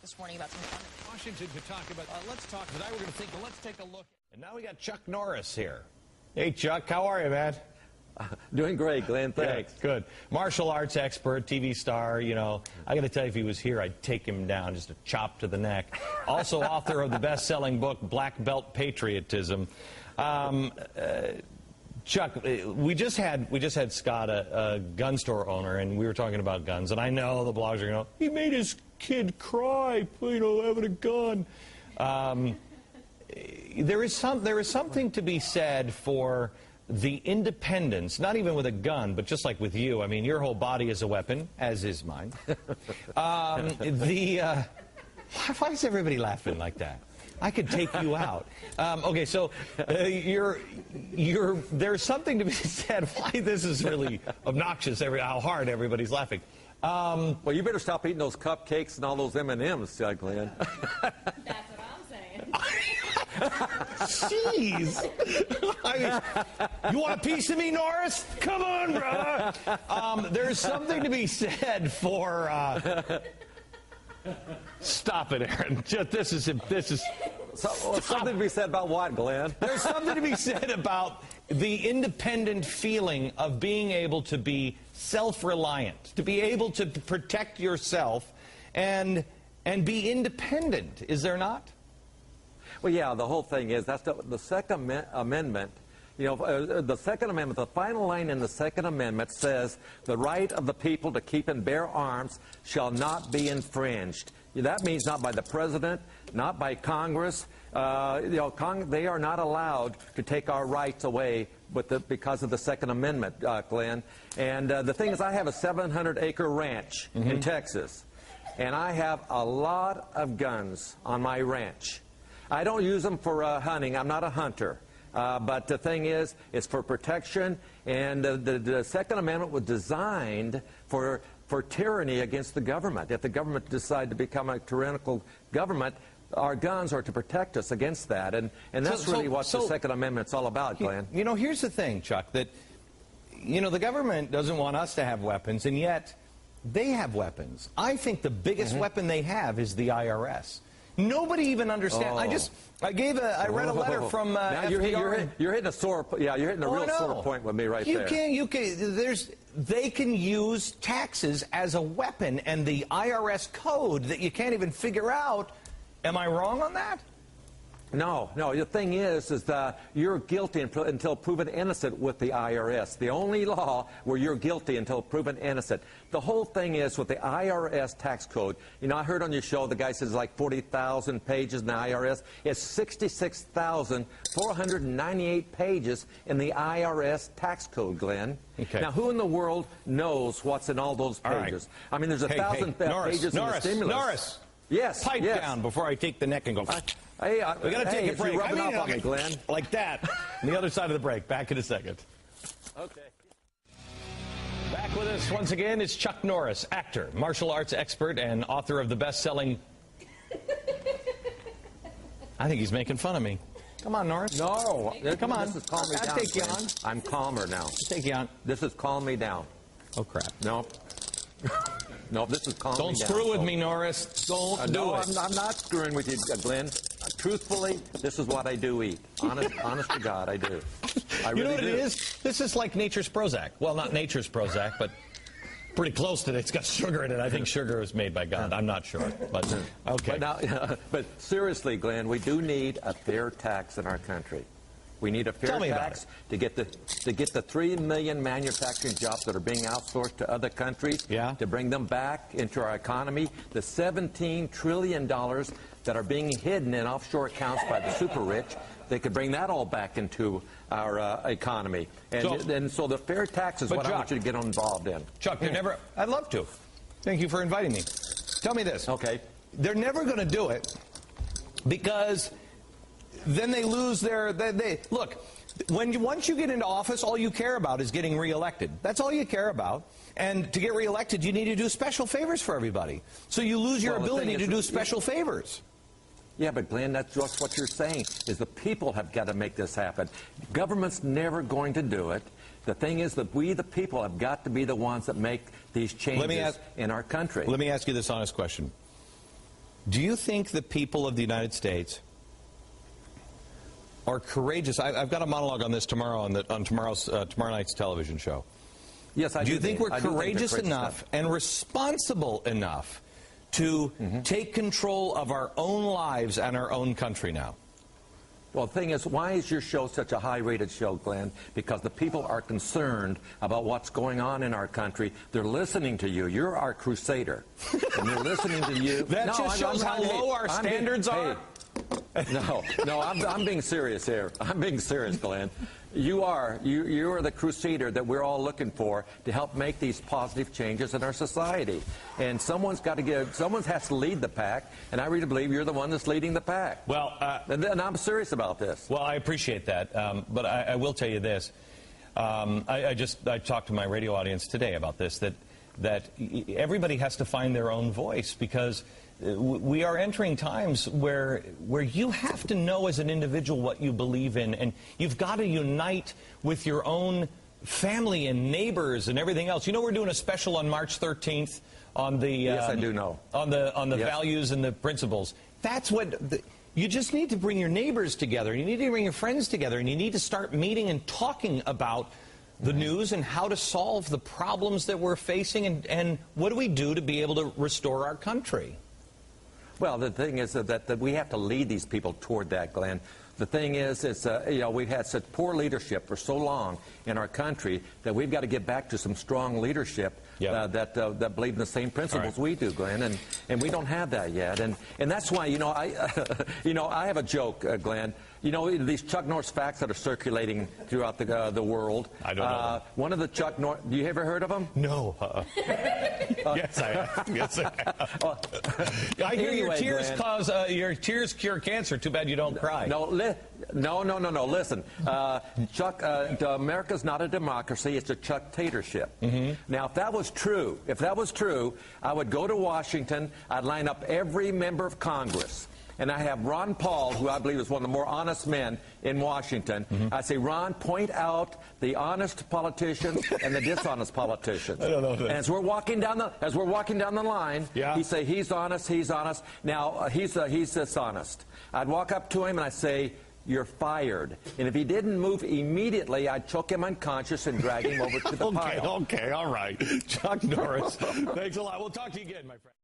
this morning about some fun. Washington to talk about, let's talk, tonight we're going to think, let's take a look. And now we got Chuck Norris here. Hey, Chuck, how are you, man? Doing great, Glenn. Thanks. Yeah, good. Martial arts expert, TV star, you know. I got to tell you, if he was here, I'd take him down, just a chop to the neck. Also author of the best-selling book, Black Belt Patriotism. Chuck, we just had Scott, a gun store owner, and we were talking about guns. And I know the blogs are going, he made his kid cry, you know, having a gun. There is something to be said for the independence, not even with a gun, but just like with you. I mean, your whole body is a weapon, as is mine. Why is everybody laughing like that? I could take you out. Okay, so there's something to be said why this is really obnoxious, how hard everybody's laughing. Well, you better stop eating those cupcakes and all those M&Ms, Glenn. That's what I'm saying. Jeez. You want a piece of me, Norris? Come on, brother. There's something to be said for... Stop it, Aaron. This is something to be said about what, Glenn? There's something to be said about the independent feeling of being able to be self-reliant, to be able to protect yourself and be independent. Is there not? Well, yeah, the whole thing is that's the Second Amendment. You know, the Second Amendment, the final line in the Second Amendment says the right of the people to keep and bear arms shall not be infringed. That means not by the president, not by Congress. They are not allowed to take our rights away because of the Second Amendment, Glenn. And the thing is, I have a 700-acre ranch in Texas, and I have a lot of guns on my ranch. I don't use them for hunting. I'm not a hunter. But the thing is, it's for protection, and the Second Amendment was designed for tyranny against the government. If the government decided to become a tyrannical government, our guns are to protect us against that, and that's really what the Second Amendment's all about, Glenn. You know, here's the thing, Chuck, that, you know, the government doesn't want us to have weapons, and yet they have weapons. I think the biggest weapon they have is the IRS. Nobody even understands. I read a letter from now FDR. You're hitting a sore. Yeah, you're hitting a real sore point with me right there. They can use taxes as a weapon, and the IRS code that you can't even figure out. Am I wrong on that? No. The thing is that you're guilty until proven innocent with the IRS. The only law where you're guilty until proven innocent. The whole thing is with the IRS tax code. You know, I heard on your show the guy says like 40,000 pages in the IRS. It's 66,498 pages in the IRS tax code, Glenn. Okay. Now, who in the world knows what's in all those pages? All right. I mean, there's 1,000 pages in the stimulus. Norris. Yes. Pipe down before I take the neck and go. Hey, we got to take a break. You're rubbing off on me, Glenn. Like that. On the other side of the break. Back in a second. Okay. Back with us once again is Chuck Norris, actor, martial arts expert, and author of the best-selling... I think he's making fun of me. Come on, Norris. No. Come on. This is calm me down. I'll take you on. I'm calmer now. I'll take you on. This is calm me down. Oh, crap. No. No, this is calm me down. Don't screw with me, Norris. Don't do it. I'm not screwing with you, Glenn. Truthfully, this is what I do eat. Honest to God, I do. You know what it is? This is like nature's Prozac. Well, not nature's Prozac, but pretty close to it. It's got sugar in it. I think sugar was made by God. I'm not sure. But, okay. But seriously, Glenn, we do need a fair tax in our country. We need a fair tax to get the 3 million manufacturing jobs that are being outsourced to other countries, to bring them back into our economy. The $17 trillion that are being hidden in offshore accounts by the super rich, they could bring that all back into our economy. And so the fair tax is what I want you to get involved in. Chuck, they're never... I'd love to. Thank you for inviting me. Tell me this. Okay. They're never going to do it because... then they lose their... Look, once you get into office, all you care about is getting reelected. That's all you care about. And to get reelected, you need to do special favors for everybody. So you lose your ability to do special favors. Yeah, but Glenn, that's just what you're saying, is the people have got to make this happen. Government's never going to do it. The thing is that we, the people, have got to be the ones that make these changes in our country. Let me ask you this honest question. Do you think the people of the United States are courageous? I've got a monologue on this tomorrow on tomorrow night's television show. Yes, I do. Do you think we're courageous enough and responsible enough to take control of our own lives and our own country now? Well, the thing is, why is your show such a high-rated show, Glenn? Because the people are concerned about what's going on in our country. They're listening to you. You're our crusader. And they're listening to you. That just shows how low our standards are. No, I'm being serious here. I'm being serious, Glenn. You are the crusader that we're all looking for to help make these positive changes in our society. And someone has to lead the pack, and I really believe you're the one that's leading the pack. Well, and I'm serious about this. Well, I appreciate that, but I will tell you this. I talked to my radio audience today about this, that everybody has to find their own voice, because we are entering times where you have to know as an individual what you believe in, and you've got to unite with your own family and neighbors and everything else. You know, we're doing a special on March 13th on the yes, I do know, on the yes, values and the principles. That's what you just need to bring your neighbors together. You need to bring your friends together, and you need to start meeting and talking about the news and how to solve the problems that we're facing, and what do we do to be able to restore our country. Well, the thing is that we have to lead these people toward that, Glenn. The thing is you know, we've had such poor leadership for so long in our country that we've got to get back to some strong leadership that believe in the same principles we do, Glenn, and we don't have that yet. And that's why, you know, I have a joke, Glenn. You know, these Chuck Norris facts that are circulating throughout the world. I don't know. One of the Chuck Norris, you ever heard of them? No. Yes, I have. Yes, I have. I hear your tears cure cancer. Too bad you don't cry. No. Listen, Chuck, America's not a democracy; it's a Chuck-tatorship. Now, if that was true, I would go to Washington. I'd line up every member of Congress. And I have Ron Paul, who I believe is one of the more honest men in Washington. I say, Ron, point out the honest politicians and the dishonest politicians. I don't know that. And as we're walking down the line, he say he's honest, he's honest. Now he's dishonest. I'd walk up to him and I say, you're fired. And if he didn't move immediately, I'd choke him unconscious and drag him over to the pile. Okay, all right. Chuck Norris, thanks a lot. We'll talk to you again, my friend.